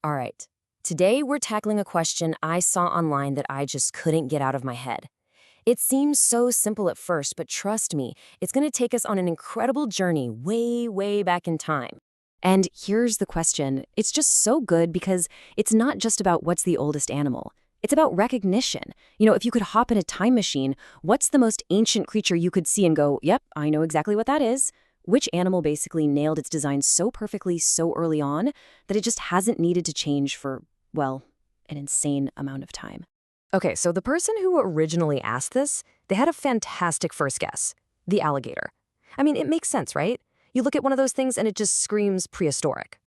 All right. Today we're tackling a question I saw online that I just couldn't get out of my head. It seems so simple at first, but trust me, it's going to take us on an incredible journey way, way back in time. And here's the question. It's just so good because it's not just about what's the oldest animal. It's about recognition. If you could hop in a time machine, what's the most ancient creature you could see and go, yep, I know exactly what that is? Which animal basically nailed its design so perfectly so early on that it just hasn't needed to change for, well, an insane amount of time? Okay, so the person who originally asked this, they had a fantastic first guess. The alligator. I mean, it makes sense, right? You look at one of those things and it just screams prehistoric.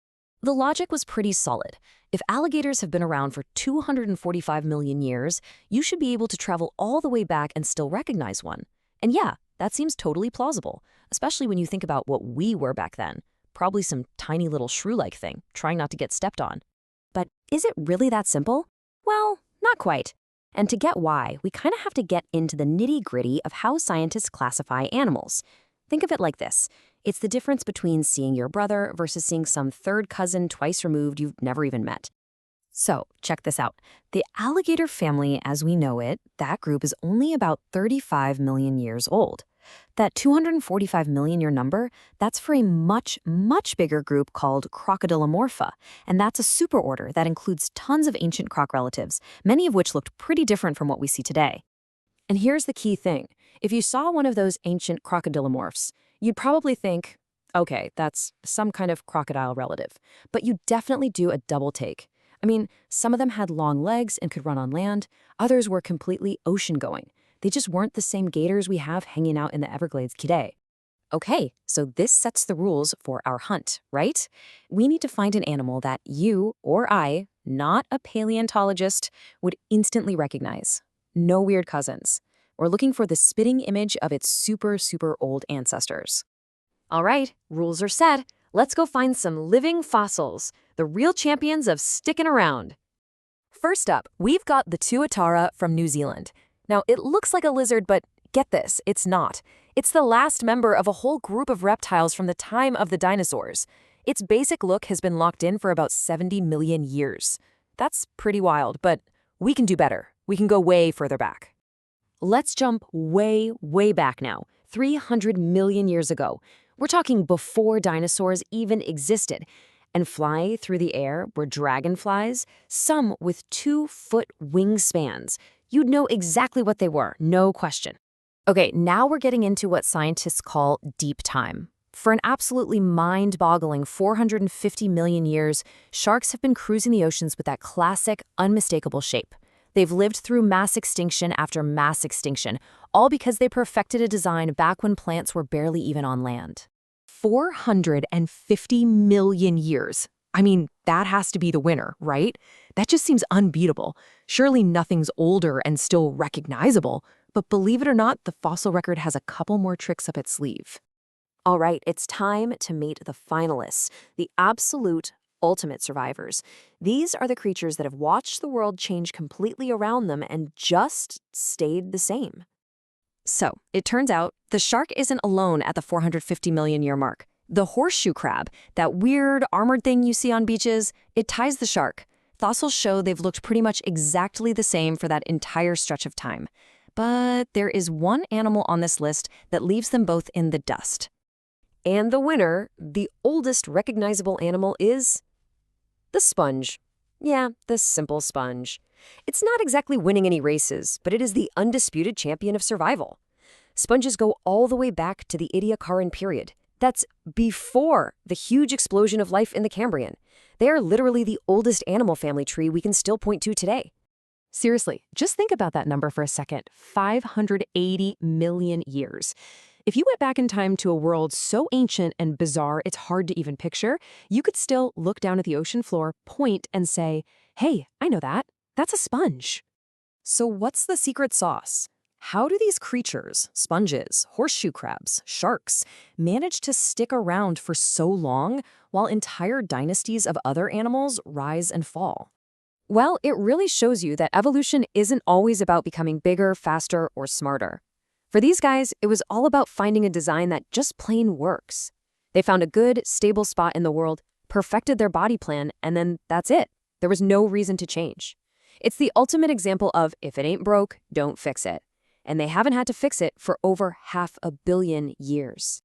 The logic was pretty solid. If alligators have been around for 245 million years, you should be able to travel all the way back and still recognize one. And yeah, that seems totally plausible, especially when you think about what we were back then. Probably some tiny little shrew-like thing, trying not to get stepped on. But is it really that simple? Well, not quite. And to get why, we kind of have to get into the nitty-gritty of how scientists classify animals. Think of it like this. It's the difference between seeing your brother versus seeing some third cousin twice removed you've never even met. So, check this out. The alligator family as we know it, that group is only about 35 million years old. That 245 million year number, that's for a much, much bigger group called Crocodilomorpha, and that's a superorder that includes tons of ancient croc relatives, many of which looked pretty different from what we see today. And here's the key thing. If you saw one of those ancient crocodilomorphs, you'd probably think, okay, that's some kind of crocodile relative. But you definitely do a double take. I mean, some of them had long legs and could run on land. Others were completely ocean-going. They just weren't the same gators we have hanging out in the Everglades today. Okay, so this sets the rules for our hunt, right? We need to find an animal that you or I, not a paleontologist, would instantly recognize. No weird cousins. We're looking for the spitting image of its super, super old ancestors. All right, rules are set. Let's go find some living fossils, the real champions of sticking around. First up, we've got the Tuatara from New Zealand. Now, it looks like a lizard, but get this, it's not. It's the last member of a whole group of reptiles from the time of the dinosaurs. Its basic look has been locked in for about 70 million years. That's pretty wild, but we can do better. We can go way further back. Let's jump way, way back now, 300 million years ago. We're talking before dinosaurs even existed. And fly through the air were dragonflies, some with 2-foot wingspans. You'd know exactly what they were, no question. Okay, now we're getting into what scientists call deep time. For an absolutely mind-boggling 450 million years, sharks have been cruising the oceans with that classic, unmistakable shape. They've lived through mass extinction after mass extinction, all because they perfected a design back when plants were barely even on land. 450 million years. I mean, that has to be the winner, right? That just seems unbeatable. Surely nothing's older and still recognizable. But believe it or not, the fossil record has a couple more tricks up its sleeve. All right, it's time to meet the finalists, the absolute ultimate survivors. These are the creatures that have watched the world change completely around them and just stayed the same. So, it turns out, the shark isn't alone at the 450 million year mark. The horseshoe crab, that weird armored thing you see on beaches, it ties the shark. Fossils show they've looked pretty much exactly the same for that entire stretch of time. But there is one animal on this list that leaves them both in the dust. And the winner, the oldest recognizable animal, is the sponge. Yeah, the simple sponge. It's not exactly winning any races, but it is the undisputed champion of survival. Sponges go all the way back to the Ediacaran period. That's before the huge explosion of life in the Cambrian. They are literally the oldest animal family tree we can still point to today. Seriously, just think about that number for a second. 580 million years. If you went back in time to a world so ancient and bizarre it's hard to even picture, you could still look down at the ocean floor, point, and say, hey, I know that. That's a sponge. So what's the secret sauce? How do these creatures, sponges, horseshoe crabs, sharks, manage to stick around for so long while entire dynasties of other animals rise and fall? Well, it really shows you that evolution isn't always about becoming bigger, faster, or smarter. For these guys, it was all about finding a design that just plain works. They found a good, stable spot in the world, perfected their body plan, and then that's it. There was no reason to change. It's the ultimate example of if it ain't broke, don't fix it. And they haven't had to fix it for over 500 million years.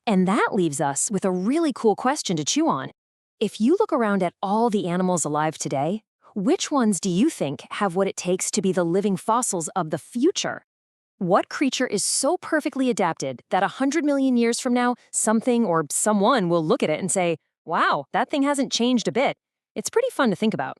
And that leaves us with a really cool question to chew on. If you look around at all the animals alive today, which ones do you think have what it takes to be the living fossils of the future? What creature is so perfectly adapted that 100 million years from now, something or someone will look at it and say, wow, that thing hasn't changed a bit? It's pretty fun to think about.